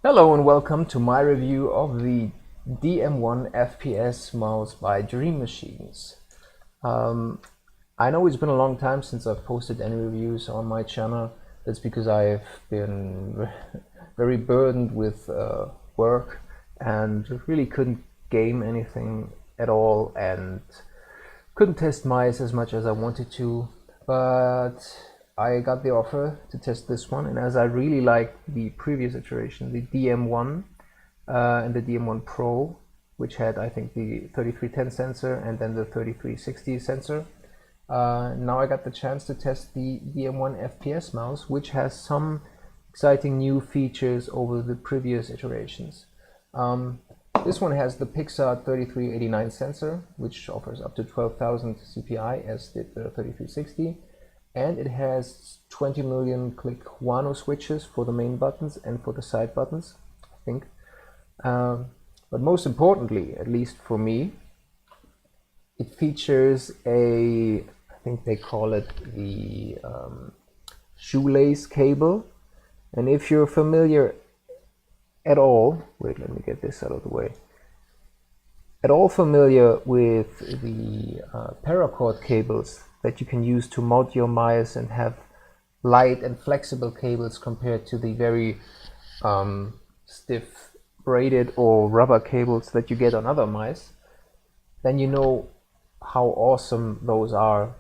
Hello and welcome to my review of the DM1 FPS mouse by Dream Machines. I know it's been a long time since I've posted any reviews on my channel. That's because I've been very burdened with work and really couldn't game anything at all and couldn't test mice as much as I wanted to, but I got the offer to test this one, and as I really liked the previous iteration, the DM1 and the DM1 Pro, which had I think the 3310 sensor and then the 3360 sensor, now I got the chance to test the DM1 FPS mouse, which has some exciting new features over the previous iterations. This one has the Pixar 3389 sensor, which offers up to 12,000 CPI, as did the 3360. And it has 20 million click Huano switches for the main buttons and for the side buttons, I think. But most importantly, at least for me, it features I think they call it the shoelace cable. And if you're familiar at all, wait, let me get this out of the way. At all familiar with the paracord cables that you can use to mount your mice and have light and flexible cables compared to the very stiff braided or rubber cables that you get on other mice, then you know how awesome those are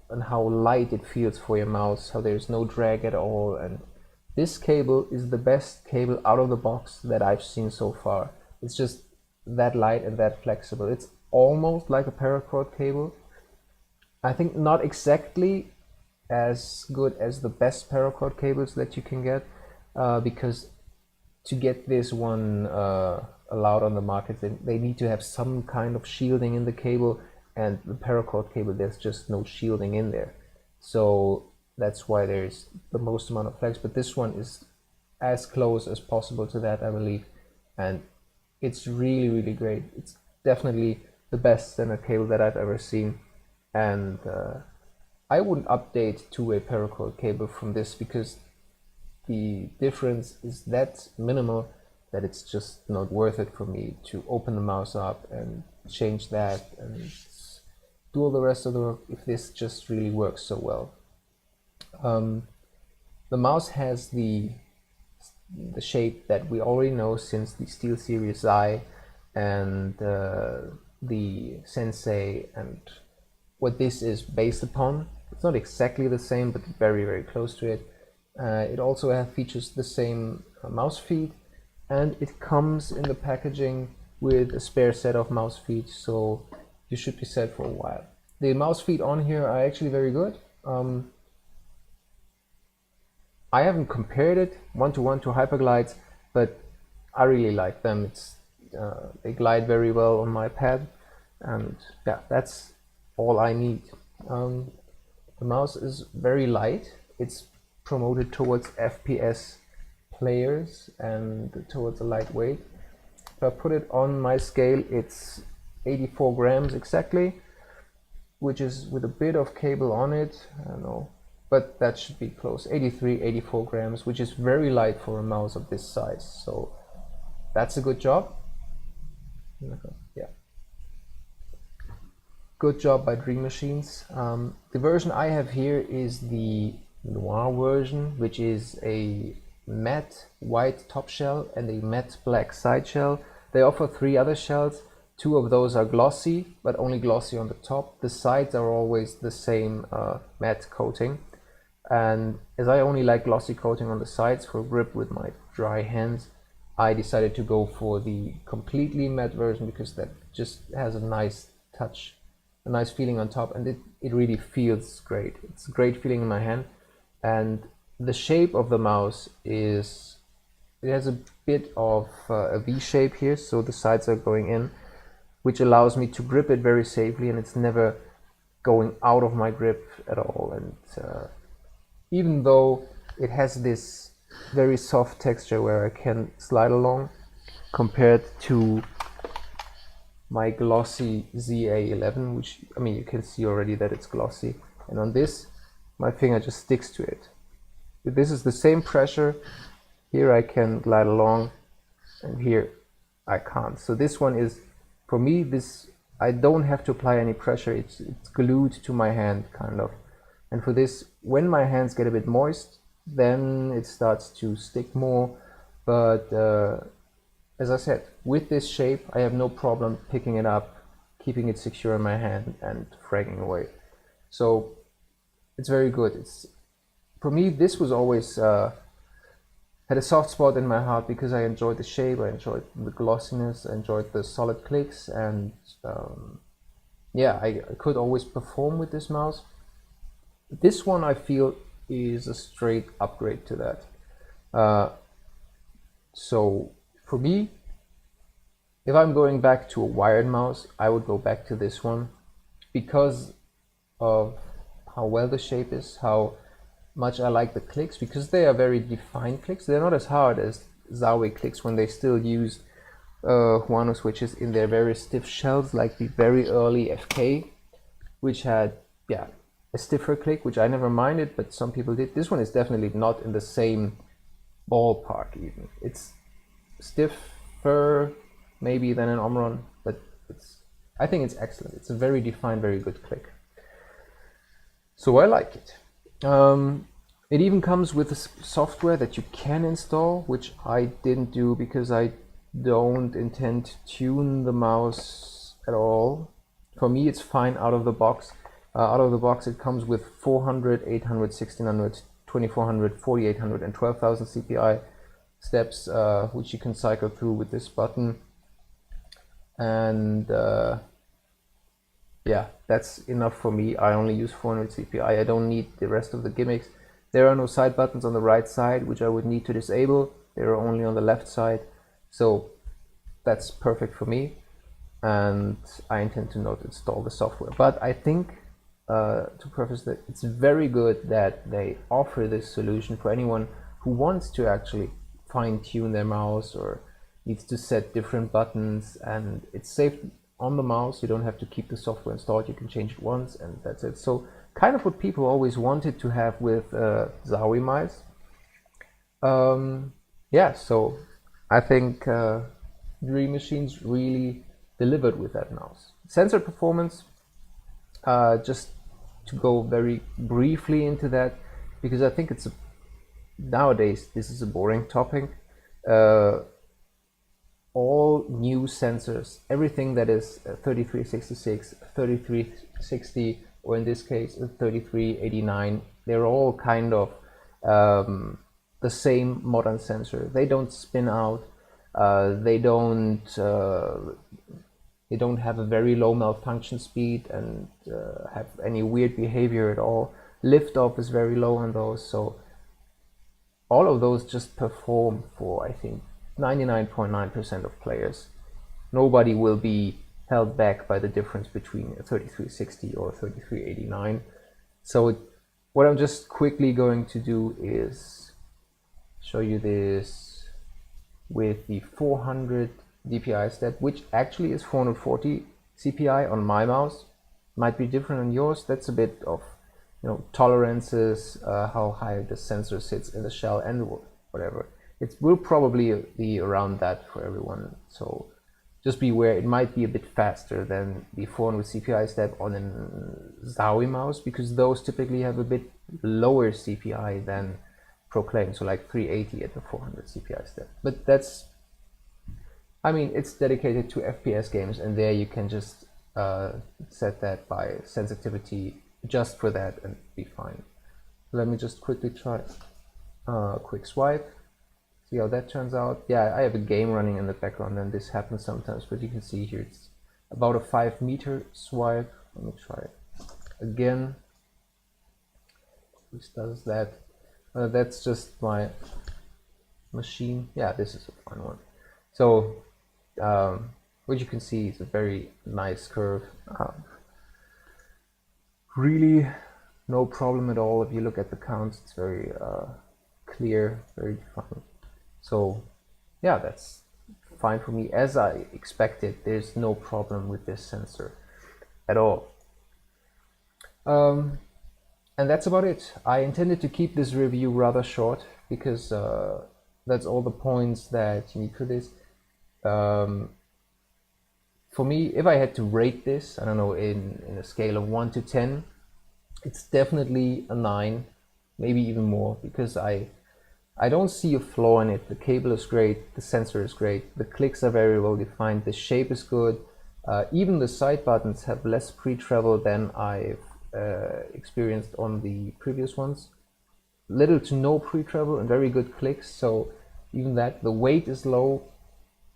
and how light it feels for your mouse, how there's no drag at all. And this cable is the best cable out of the box that I've seen so far. It's just that light and that flexible. It's almost like a paracord cable. I think not exactly as good as the best paracord cables that you can get, because to get this one allowed on the market, they need to have some kind of shielding in the cable, and the paracord cable, there's just no shielding in there. So that's why there's the most amount of flex, but this one is as close as possible to that, I believe, and it's really, really great. It's definitely the best standard cable that I've ever seen. And I wouldn't update to a paracord cable from this, because the difference is that minimal that it's just not worth it for me to open the mouse up and change that and do all the rest of the work if this just really works so well. The mouse has the shape that we already know since the SteelSeries I and the Sensei, and what this is based upon. It's not exactly the same, but very, very close to it. It also features the same mouse feet, and it comes in the packaging with a spare set of mouse feet, so you should be set for a while. The mouse feet on here are actually very good. I haven't compared it one-to-one to Hyperglides, but I really like them. They glide very well on my pad, and yeah, that's all I need. The mouse is very light. It's promoted towards FPS players and towards a lightweight. If I put it on my scale, it's 84 grams exactly, which is with a bit of cable on it. I don't know, but that should be close. 84 grams, which is very light for a mouse of this size. So that's a good job. Yeah. Good job by Dream Machines. The version I have here is the Noir version, which is a matte white top shell and a matte black side shell. They offer 3 other shells. 2 of those are glossy, but only glossy on the top. The sides are always the same matte coating. And as I only like glossy coating on the sides for grip with my dry hands, I decided to go for the completely matte version, because that just has a nice touch, a nice feeling on top, and it really feels great. It's a great feeling in my hand. And the shape of the mouse it has a bit of a V shape here, so the sides are going in, which allows me to grip it very safely, and it's never going out of my grip at all. And even though it has this very soft texture where I can slide along, compared to my glossy ZA11, which, I mean, you can see already that it's glossy, and on this my finger just sticks to it. This is the same pressure Here I can glide along, and here I can't. So this one is, for me, this, I don't have to apply any pressure. It's glued to my hand, kind of. And for this, when my hands get a bit moist, then it starts to stick more. But as I said, with this shape, I have no problem picking it up, keeping it secure in my hand, and fragging away. So it's very good. It's, for me, this was always had a soft spot in my heart because I enjoyed the shape, I enjoyed the glossiness, I enjoyed the solid clicks, and yeah, I could always perform with this mouse. This one I feel is a straight upgrade to that. So for me, if I'm going back to a wired mouse, I would go back to this one because of how well the shape is, how much I like the clicks, because they are very defined clicks. They're not as hard as Zowie clicks when they still use Huano switches in their very stiff shells, like the very early FK, which had, yeah, a stiffer click, which I never minded, but some people did. This one is definitely not in the same ballpark even. It's stiffer maybe than an Omron, but I think it's excellent. It's a very defined, very good click. So I like it. It even comes with software that you can install, which I didn't do because I don't intend to tune the mouse at all. For me, it's fine out of the box. Out of the box, it comes with 400, 800, 1600, 2400, 4800, and 12,000 CPI steps, which you can cycle through with this button. And yeah, that's enough for me. I only use 400 CPI. I don't need the rest of the gimmicks. There are no side buttons on the right side, which I would need to disable. They are only on the left side. So that's perfect for me. And I intend to not install the software. But I think, to preface that, it's very good that they offer this solution for anyone who wants to actually fine-tune their mouse or needs to set different buttons, and it's safe on the mouse. You don't have to keep the software installed. You can change it once and that's it. So kind of what people always wanted to have with Zowie mice. Yeah, so I think Dream Machines really delivered with that mouse. Sensor performance, just to go very briefly into that, because I think it's nowadays this is a boring topic. All new sensors, everything that is 3366, 3360, or in this case 3389, they're all kind of the same modern sensor. They don't spin out, they don't have a very low malfunction speed and have any weird behavior at all. Liftoff is very low on those, so all of those just perform for, I think, 99.9% of players. Nobody will be held back by the difference between a 3360 or 3389. So what I'm just quickly going to do is show you this with the 400 DPI step, which actually is 440 CPI on my mouse. Might be different on yours. That's a bit of, you know, tolerances, how high the sensor sits in the shell and whatever. It will probably be around that for everyone. So just be aware, it might be a bit faster than the 400 CPI step on a Zowie mouse, because those typically have a bit lower CPI than Proclaim, so like 380 at the 400 CPI step. But that's, I mean, it's dedicated to FPS games, and there you can just set that by sensitivity just for that and be fine. Let me just quickly try a quick swipe, see how that turns out. Yeah, I have a game running in the background and this happens sometimes, but you can see here it's about a 5 meter swipe. Let me try it again. This does that. That's just my machine. Yeah, this is a fun one. So what you can see is a very nice curve. Really no problem at all. If you look at the counts, it's very clear, very defined. So yeah, that's fine for me. As I expected, there's no problem with this sensor at all. And that's about it. I intended to keep this review rather short because that's all the points that you need for this. For me, if I had to rate this, I don't know, in a scale of 1 to 10, it's definitely a 9, maybe even more, because I don't see a flaw in it. The cable is great, the sensor is great, the clicks are very well defined, the shape is good. Even the side buttons have less pre-travel than I've experienced on the previous ones. Little to no pre-travel and very good clicks, so even that, the weight is low.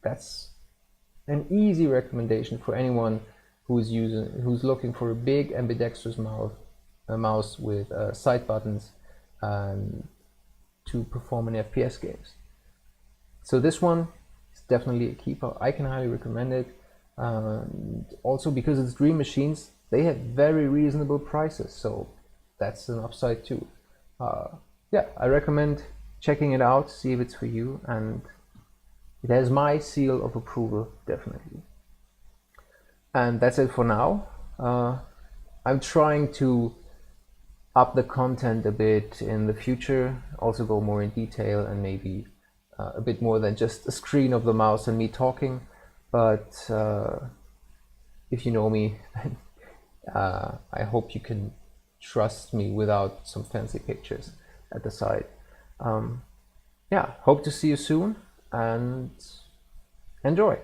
That's an easy recommendation for anyone who's looking for a big ambidextrous mouse with side buttons to perform in FPS games. So this one is definitely a keeper. I can highly recommend it. Also because it's Dream Machines, they have very reasonable prices, so that's an upside too. Yeah, I recommend checking it out, see if it's for you, and it has my seal of approval, definitely. And that's it for now. I'm trying to up the content a bit in the future, also go more in detail and maybe a bit more than just a screen of the mouse and me talking. But if you know me, I hope you can trust me without some fancy pictures at the side. Yeah, hope to see you soon and enjoy.